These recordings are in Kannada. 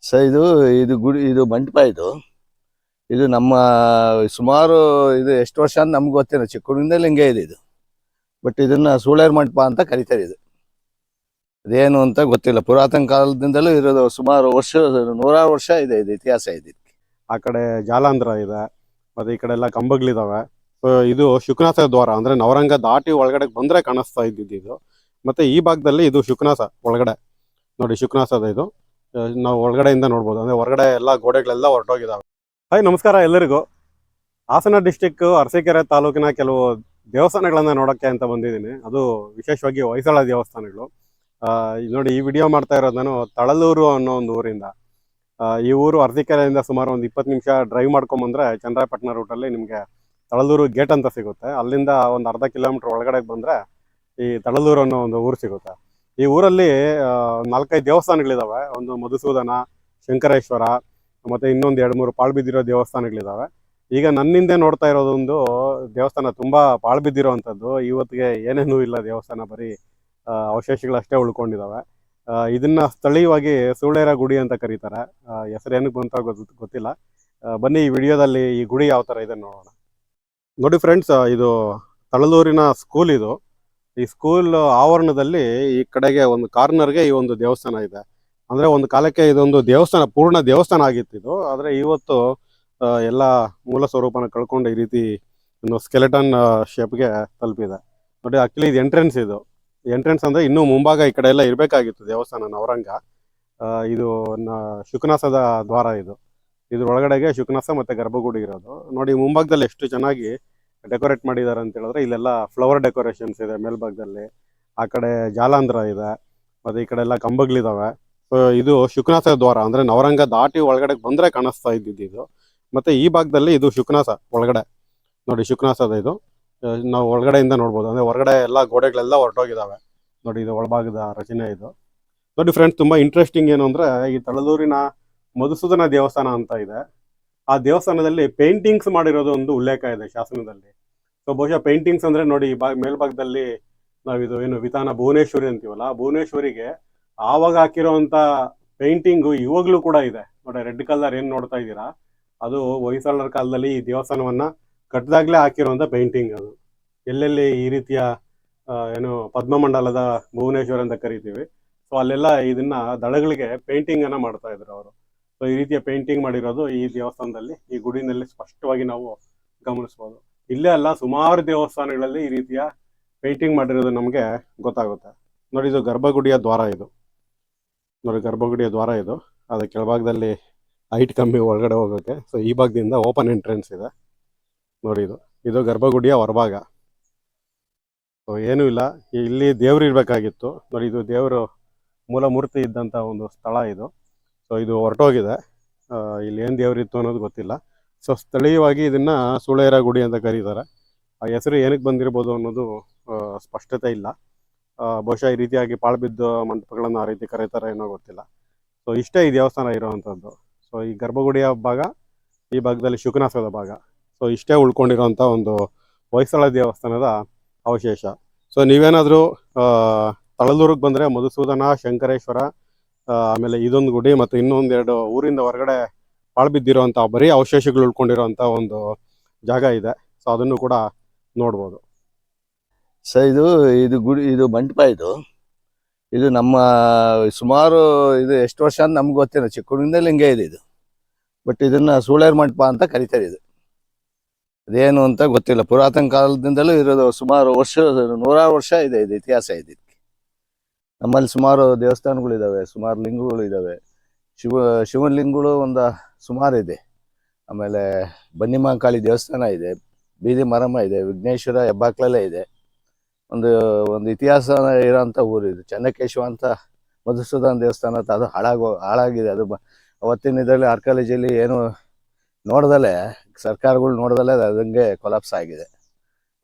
ಸರ್ ಇದು ಗುಡಿ, ಇದು ಮಂಟಪ. ಇದು ನಮ್ಮ ಸುಮಾರು ಇದು ಎಷ್ಟು ವರ್ಷ ಅಂತ ನಮ್ಗೆ ಗೊತ್ತಿಲ್ಲ, ಚಿಕ್ಕುಳಿಂದಲೇ ಹಿಂಗೆ ಇದೆ ಇದು. ಬಟ್ ಇದನ್ನ ಸೂಳೇರು ಮಂಟಪ ಅಂತ ಕರೀತಾರೆ. ಅದೇನು ಅಂತ ಗೊತ್ತಿಲ್ಲ, ಪುರಾತನ ಕಾಲದಿಂದಲೂ ಇರೋದು. ಸುಮಾರು ವರ್ಷ, ನೂರಾರು ವರ್ಷ ಇದೆ ಇದು ಇತಿಹಾಸ ಇದೆ. ಆ ಕಡೆ ಜಾಲಾಂಧ್ರ ಇದೆ, ಮತ್ತೆ ಈ ಕಡೆ ಎಲ್ಲ ಕಂಬಗಳಿದಾವೆ. ಇದು ಶುಕನಾಸ ದ್ವಾರ, ಅಂದ್ರೆ ನವರಂಗ ದಾಟಿ ಒಳಗಡೆ ಬಂದ್ರೆ ಕಾಣಿಸ್ತಾ ಇದ್ದಿದ್ದು ಇದು. ಮತ್ತೆ ಈ ಭಾಗದಲ್ಲಿ ಇದು ಶುಕನಾಸ ಒಳಗಡೆ ನೋಡಿ, ಶುಕನಾಸದ ಇದು ನಾವು ಒಳಗಡೆಯಿಂದ ನೋಡ್ಬೋದು. ಅಂದ್ರೆ ಹೊರಗಡೆ ಎಲ್ಲ ಗೋಡೆಗಳೆಲ್ಲ ಹೊರಟೋಗಿದಾವೆ. ಹಾಯ್, ನಮಸ್ಕಾರ ಎಲ್ಲರಿಗೂ. ಹಾಸನ ಡಿಸ್ಟಿಕ್ ಅರಸೀಕೆರೆ ತಾಲೂಕಿನ ಕೆಲವು ದೇವಸ್ಥಾನಗಳನ್ನ ನೋಡೋಕ್ಕೆ ಅಂತ ಬಂದಿದ್ದೀನಿ. ಅದು ವಿಶೇಷವಾಗಿ ಹೊಯ್ಸಳ ದೇವಸ್ಥಾನಗಳು. ನೋಡಿ, ಈ ವಿಡಿಯೋ ಮಾಡ್ತಾ ಇರೋದು ನಾನು ತಳಲೂರು ಅನ್ನೋ ಒಂದು ಊರಿಂದ. ಈ ಊರು ಅರಸೀಕೆರೆಯಿಂದ ಸುಮಾರು ಒಂದು 20 ನಿಮಿಷ ಡ್ರೈವ್ ಮಾಡ್ಕೊಂಬಂದ್ರೆ ಚನ್ನರಾಯಪಟ್ಟಣ ರೂಟಲ್ಲಿ ನಿಮಗೆ ತಳಲೂರು ಗೇಟ್ ಅಂತ ಸಿಗುತ್ತೆ. ಅಲ್ಲಿಂದ ಒಂದು ಅರ್ಧ ಕಿಲೋಮೀಟರ್ ಒಳಗಡೆ ಬಂದರೆ ಈ ತಳಲೂರು ಅನ್ನೋ ಒಂದು ಊರು ಸಿಗುತ್ತೆ. ಈ ಊರಲ್ಲಿ 4-5 ದೇವಸ್ಥಾನಗಳಿದ್ದಾವೆ. ಒಂದು ಮಧುಸೂದನ, ಶಂಕರೇಶ್ವರ, ಮತ್ತು ಇನ್ನೊಂದು 2-3 ಪಾಳು ಬಿದ್ದಿರೋ ದೇವಸ್ಥಾನಗಳಿದ್ದಾವೆ. ಈಗ ನನ್ನಿಂದೆ ನೋಡ್ತಾ ಇರೋದೊಂದು ದೇವಸ್ಥಾನ ತುಂಬ ಪಾಳು ಬಿದ್ದಿರೋವಂಥದ್ದು. ಇವತ್ತಿಗೆ ಏನೇನೂ ಇಲ್ಲ ದೇವಸ್ಥಾನ, ಬರೀ ಅವಶೇಷಗಳಷ್ಟೇ ಉಳ್ಕೊಂಡಿದ್ದಾವೆ. ಇದನ್ನ ಸ್ಥಳೀಯವಾಗಿ ಸೂಳೇರ ಗುಡಿ ಅಂತ ಕರೀತಾರೆ. ಹೆಸರು ಏನಕ್ಕೆ ಬಂತ ಗೊತ್ತಿಲ್ಲ. ಬನ್ನಿ ಈ ವಿಡಿಯೋದಲ್ಲಿ ಈ ಗುಡಿ ಯಾವ ಥರ ಇದೆ ನೋಡೋಣ. ನೋಡಿ ಫ್ರೆಂಡ್ಸ್, ಇದು ತಳಲೂರಿನ ಸ್ಕೂಲ್. ಇದು ಈ ಸ್ಕೂಲ್ ಆವರಣದಲ್ಲಿ ಈ ಕಡೆಗೆ ಒಂದು ಕಾರ್ನರ್ಗೆ ಈ ಒಂದು ದೇವಸ್ಥಾನ ಇದೆ. ಅಂದ್ರೆ ಒಂದು ಕಾಲಕ್ಕೆ ಇದೊಂದು ದೇವಸ್ಥಾನ, ಪೂರ್ಣ ದೇವಸ್ಥಾನ ಆಗಿತ್ತು ಇದು. ಆದರೆ ಇವತ್ತು ಎಲ್ಲ ಮೂಲ ಸ್ವರೂಪನ ಕಳ್ಕೊಂಡು ಈ ರೀತಿ ಒಂದು ಸ್ಕೆಲೆಟನ್ ಶೇಪ್ಗೆ ತಲುಪಿದೆ. ನೋಡಿ, ಆಕ್ಚುಲಿ ಇದು ಎಂಟ್ರೆನ್ಸ್. ಇದು ಎಂಟ್ರೆನ್ಸ್ ಅಂದ್ರೆ ಇನ್ನೂ ಮುಂಭಾಗ ಈ ಕಡೆ ಎಲ್ಲ ಇರಬೇಕಾಗಿತ್ತು ದೇವಸ್ಥಾನ, ನವರಂಗ. ಇದು ಶುಕನಾಸದ ದ್ವಾರ. ಇದ್ರ ಒಳಗಡೆಗೆ ಶುಕನಾಸ ಮತ್ತೆ ಗರ್ಭಗುಡಿ ಇರೋದು. ನೋಡಿ ಮುಂಭಾಗದಲ್ಲಿ ಎಷ್ಟು ಚೆನ್ನಾಗಿ ಡೆಕೋರೇಟ್ ಮಾಡಿದ್ದಾರೆ ಅಂತ ಹೇಳಿದ್ರೆ, ಇಲ್ಲೆಲ್ಲ ಫ್ಲವರ್ ಡೆಕೋರೇಷನ್ಸ್ ಇದೆ ಮೇಲ್ಭಾಗದಲ್ಲಿ. ಆ ಕಡೆ ಜಾಲಾಂಧ್ರ ಇದೆ, ಮತ್ತೆ ಈ ಕಡೆ ಎಲ್ಲ ಕಂಬಗಳಿದಾವೆ. ಇದು ಶುಕನಾಸ ದ್ವಾರ, ಅಂದ್ರೆ ನವರಂಗ ದಾಟಿ ಒಳಗಡೆ ಬಂದ್ರೆ ಕಾಣಿಸ್ತಾ ಇದ್ದಿದ್ದು ಇದು. ಮತ್ತೆ ಈ ಭಾಗದಲ್ಲಿ ಇದು ಶುಕನಾಸ ಒಳಗಡೆ ನೋಡಿ, ಶುಕನಾಸದ ಇದು ನಾವು ಒಳಗಡೆಯಿಂದ ನೋಡ್ಬೋದು. ಅಂದ್ರೆ ಹೊರಗಡೆ ಎಲ್ಲ ಗೋಡೆಗಳೆಲ್ಲ ಹೊರಟೋಗಿದಾವೆ. ನೋಡಿ, ಇದು ಒಳಭಾಗದ ರಚನೆ ಇದು. ನೋಡಿ ಫ್ರೆಂಡ್ಸ್, ತುಂಬಾ ಇಂಟ್ರೆಸ್ಟಿಂಗ್ ಏನು ಅಂದ್ರೆ, ಈ ತಳಲೂರಿನ ಮಧುಸೂದನ ದೇವಸ್ಥಾನ ಅಂತ ಇದೆ. ಆ ದೇವಸ್ಥಾನದಲ್ಲಿ ಪೇಂಟಿಂಗ್ಸ್ ಮಾಡಿರೋದು ಒಂದು ಉಲ್ಲೇಖ ಇದೆ ಶಾಸನದಲ್ಲಿ. ಸೊ ಬಹುಶಃ ಪೇಂಟಿಂಗ್ಸ್ ಅಂದ್ರೆ ನೋಡಿ, ಈ ಮೇಲ್ಭಾಗದಲ್ಲಿ ನಾವಿದು ಏನು ವಿತಾನ ಭುವನೇಶ್ವರಿ ಅಂತೀವಲ್ಲ, ಭುವನೇಶ್ವರಿಗೆ ಆವಾಗ ಹಾಕಿರೋಂಥ ಪೇಂಟಿಂಗು ಇವಾಗ್ಲೂ ಕೂಡ ಇದೆ ನೋಡಿ. ರೆಡ್ ಕಲರ್ ಏನು ನೋಡ್ತಾ ಇದ್ದೀರಾ, ಅದು ಹೊಯ್ಸಳರ ಕಾಲದಲ್ಲಿ ಈ ದೇವಸ್ಥಾನವನ್ನ ಕಟ್ಟಿದಾಗ್ಲೇ ಹಾಕಿರುವಂಥ ಪೇಂಟಿಂಗ್. ಅದು ಎಲ್ಲೆಲ್ಲಿ ಈ ರೀತಿಯ ಏನು ಪದ್ಮಮಂಡಲದ ಭುವನೇಶ್ವರ ಅಂತ ಕರಿತೀವಿ, ಸೊ ಅಲ್ಲೆಲ್ಲ ಇದನ್ನ ದಳಗಳಿಗೆ ಪೇಂಟಿಂಗ್ ಅನ್ನ ಮಾಡ್ತಾ ಇದ್ರು ಅವರು. ಸೊ ಈ ರೀತಿಯ ಪೇಂಟಿಂಗ್ ಮಾಡಿರೋದು ಈ ದೇವಸ್ಥಾನದಲ್ಲಿ, ಈ ಗುಡಿನಲ್ಲಿ ಸ್ಪಷ್ಟವಾಗಿ ನಾವು ಗಮನಿಸ್ಬೋದು. ಇಲ್ಲೇ ಅಲ್ಲ, ಸುಮಾರು ದೇವಸ್ಥಾನಗಳಲ್ಲಿ ಈ ರೀತಿಯ ಪೇಂಟಿಂಗ್ ಮಾಡಿರೋದು ನಮಗೆ ಗೊತ್ತಾಗುತ್ತೆ. ನೋಡಿ, ಇದು ಗರ್ಭಗುಡಿಯ ದ್ವಾರ. ಇದು ನೋಡಿ, ಗರ್ಭಗುಡಿಯ ದ್ವಾರ ಇದು. ಅದು ಕೆಳಭಾಗದಲ್ಲಿ ಹೈಟ್ ಕಮ್ಮಿ ಒಳಗಡೆ ಹೋಗೋಕೆ. ಸೊ ಈ ಭಾಗದಿಂದ ಓಪನ್ ಎಂಟ್ರೆನ್ಸ್ ಇದೆ ನೋಡಿ. ಇದು ಗರ್ಭಗುಡಿಯ ಹೊರಭಾಗ. ಸೊ ಏನೂ ಇಲ್ಲ, ಇಲ್ಲಿ ದೇವ್ರು ಇರಬೇಕಾಗಿತ್ತು ನೋಡಿ. ಇದು ದೇವರು ಮೂಲ ಮೂರ್ತಿ ಇದ್ದಂಥ ಒಂದು ಸ್ಥಳ ಇದು. ಸೊ ಇದು ಹೊರಟೋಗಿದೆ. ಇಲ್ಲಿ ಏನು ದೇವರಿತ್ತು ಅನ್ನೋದು ಗೊತ್ತಿಲ್ಲ. ಸೊ ಸ್ಥಳೀಯವಾಗಿ ಇದನ್ನ ಸೂಳೇರ ಗುಡಿ ಅಂತ ಕರೀತಾರೆ. ಆ ಹೆಸರು ಏನಕ್ಕೆ ಬಂದಿರ್ಬೋದು ಅನ್ನೋದು ಸ್ಪಷ್ಟತೆ ಇಲ್ಲ. ಬಹುಶಃ ಈ ರೀತಿಯಾಗಿ ಪಾಳು ಬಿದ್ದ ಮಂಟಪಗಳನ್ನು ಆ ರೀತಿ ಕರೀತಾರೆ ಏನೋ ಗೊತ್ತಿಲ್ಲ. ಸೊ ಇಷ್ಟೇ ಈ ದೇವಸ್ಥಾನ ಇರೋವಂಥದ್ದು. ಸೊ ಈ ಗರ್ಭಗುಡಿಯ ಭಾಗ, ಈ ಭಾಗದಲ್ಲಿ ಶುಕನಾಸದ ಭಾಗ. ಸೊ ಇಷ್ಟೇ ಉಳ್ಕೊಂಡಿರೋಂಥ ಒಂದು ಹೊಯ್ಸಳ ದೇವಸ್ಥಾನದ ಅವಶೇಷ. ಸೊ ನೀವೇನಾದರೂ ತಳಲೂರಿಗೆ ಬಂದರೆ ಮಧುಸೂದನ, ಶಂಕರೇಶ್ವರ, ಆಮೇಲೆ ಇದೊಂದು ಗುಡಿ ಮತ್ತು ಇನ್ನೊಂದೆರಡು ಊರಿಂದ ಹೊರಗಡೆ ಪಾಳು ಬಿದ್ದಿರೋಂಥ ಬರೀ ಅವಶೇಷಗಳು ಉಳ್ಕೊಂಡಿರೋಂಥ ಒಂದು ಜಾಗ ಇದೆ. ಸೊ ಅದನ್ನು ಕೂಡ ನೋಡ್ಬೋದು. ಸರ್ ಇದು ಗುಡಿ, ಇದು ಮಂಟಪ. ಇದು ನಮ್ಮ ಸುಮಾರು ಇದು ಎಷ್ಟು ವರ್ಷ ಅಂತ ನಮ್ಗೆ ಗೊತ್ತಿಲ್ಲ, ಚಿಕ್ಕುಳಿಂದಲೇ ಹಿಂಗೆ ಇದೆ ಇದು. ಬಟ್ ಇದನ್ನ ಸೂಳೇರು ಮಂಟಪ ಅಂತ ಕರೀತಾರೆ. ಅದೇನು ಅಂತ ಗೊತ್ತಿಲ್ಲ, ಪುರಾತನ ಕಾಲದಿಂದಲೂ ಇರೋದು. ಸುಮಾರು ವರ್ಷ, ನೂರಾರು ವರ್ಷ ಇದೆ ಇದು ಇತಿಹಾಸ ಇದೆ. ನಮ್ಮಲ್ಲಿ ಸುಮಾರು ದೇವಸ್ಥಾನಗಳಿದ್ದಾವೆ, ಸುಮಾರು ಲಿಂಗಗಳು ಇದ್ದಾವೆ. ಶಿವಲಿಂಗಗಳು ಒಂದು ಸುಮಾರು ಇದೆ. ಆಮೇಲೆ ಬನ್ನಿಮಹಾಕಾಳಿ ದೇವಸ್ಥಾನ ಇದೆ, ಬೀದಿ ಮರಮ್ಮ ಇದೆ, ವಿಘ್ನೇಶ್ವರ ಹೆಬ್ಬಾಕ್ಲಲ್ಲೇ ಇದೆ. ಒಂದು ಇತಿಹಾಸ ಇರೋಂಥ ಊರು ಇದು. ಚೆನ್ನಕೇಶವ ಅಂತ ಮಧುಸೂದನ ದೇವಸ್ಥಾನ ಅಂತ, ಅದು ಹಾಳಾಗಿದೆ. ಅದು ಅವತ್ತಿನ ಇದರಲ್ಲಿ ಆರ್ಕಾಲಜಿಯಲ್ಲಿ ಏನು ನೋಡ್ದಲೆ, ಸರ್ಕಾರಗಳು ನೋಡ್ದಲೆ ಅದಂಗೆ ಕೊಲಾಪ್ಸ್ ಆಗಿದೆ.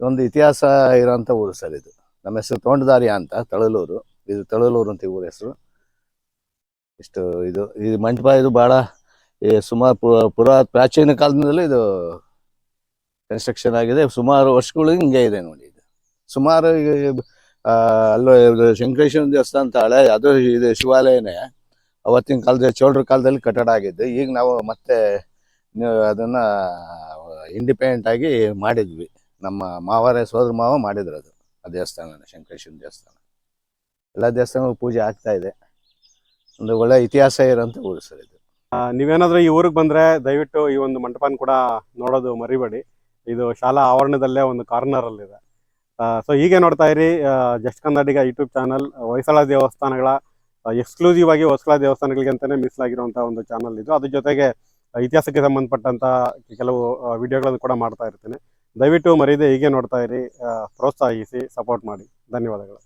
ಒಂದು ಇತಿಹಾಸ ಇರೋಂಥ ಊರು ಸರ್ ಇದು. ನಮ್ಮ ಹೆಸರು ತೋಂಟದಾರ್ಯ ಅಂತ, ತಳಲೂರು. ಇದು ತಳಲೂರು ಅಂತ ಊರ ಹೆಸರು. ಇಷ್ಟು ಇದು ಮಂಟಪ. ಇದು ಭಾಳ ಸುಮಾರು ಪ್ರಾಚೀನ ಕಾಲದಿಂದಲೂ ಇದು ಕನ್ಸ್ಟ್ರಕ್ಷನ್ ಆಗಿದೆ. ಸುಮಾರು ವರ್ಷಗಳು ಹಿಂಗೆ ಇದೆ ನೋಡಿ. ಇದು ಸುಮಾರು ಅಲ್ಲೋ ಶಂಕರೇಶ್ವರ ದೇವಸ್ಥಾನ ಅಂತ ಹಳೆ, ಅದು ಇದು ಶಿವಾಲಯನೇ. ಅವತ್ತಿನ ಕಾಲದಲ್ಲಿ ಚೋಳರ ಕಾಲದಲ್ಲಿ ಕಟ್ಟಡ ಆಗಿದ್ದು. ಈಗ ನಾವು ಮತ್ತೆ ಅದನ್ನ ಇಂಡಿಪೆಂಡೆಂಟ್ ಆಗಿ ಮಾಡಿದ್ವಿ. ನಮ್ಮ ಮಾವರೇ ಸೋದರ ಮಾವ ಮಾಡಿದ್ರು ಅದು ಆ ದೇವಸ್ಥಾನ, ಶಂಕರೇಶ್ವರ ದೇವಸ್ಥಾನ. ಎಲ್ಲ ದೇವಸ್ಥಾನಗಳು ಪೂಜೆ ಆಗ್ತಾ ಇದೆ. ಒಂದು ಒಳ್ಳೆ ಇತಿಹಾಸ ಇರೋಂಥ ಊರು ಸರ್ ಇದು. ನೀವೇನಾದ್ರೂ ಈ ಊರಿಗೆ ಬಂದ್ರೆ ದಯವಿಟ್ಟು ಈ ಒಂದು ಮಂಟಪನ ಕೂಡ ನೋಡೋದು ಮರಿಬೇಡಿ. ಇದು ಶಾಲಾ ಆವರಣದಲ್ಲೇ ಒಂದು ಕಾರ್ನರ್ ಅಲ್ಲಿ ಇದೆ. ಸೊ ಹೀಗೆ ನೋಡ್ತಾ ಇರಿ ಜಸ್ಟ್ ಕನ್ನಡಿಗ ಯೂಟ್ಯೂಬ್ ಚಾನಲ್. ಹೊಯ್ಸಳ ದೇವಸ್ಥಾನಗಳ ಎಕ್ಸ್ಕ್ಲೂಸಿವ್ ಆಗಿ ಹೊಯ್ಸಳ ದೇವಸ್ಥಾನಗಳಿಗೆ ಅಂತಾನೆ ಮೀಸಲಾಗಿರುವಂತಹ ಒಂದು ಚಾನಲ್ ಇದು. ಅದ್ರ ಜೊತೆಗೆ ಇತಿಹಾಸಕ್ಕೆ ಸಂಬಂಧಪಟ್ಟಂತ ಕೆಲವು ವಿಡಿಯೋಗಳನ್ನು ಕೂಡ ಮಾಡ್ತಾ ಇರ್ತೀನಿ. ದಯವಿಟ್ಟು ಮರೀದೆ ಹೀಗೆ ನೋಡ್ತಾ ಇರಿ, ಪ್ರೋತ್ಸಾಹಿಸಿ, ಸಪೋರ್ಟ್ ಮಾಡಿ. ಧನ್ಯವಾದಗಳು.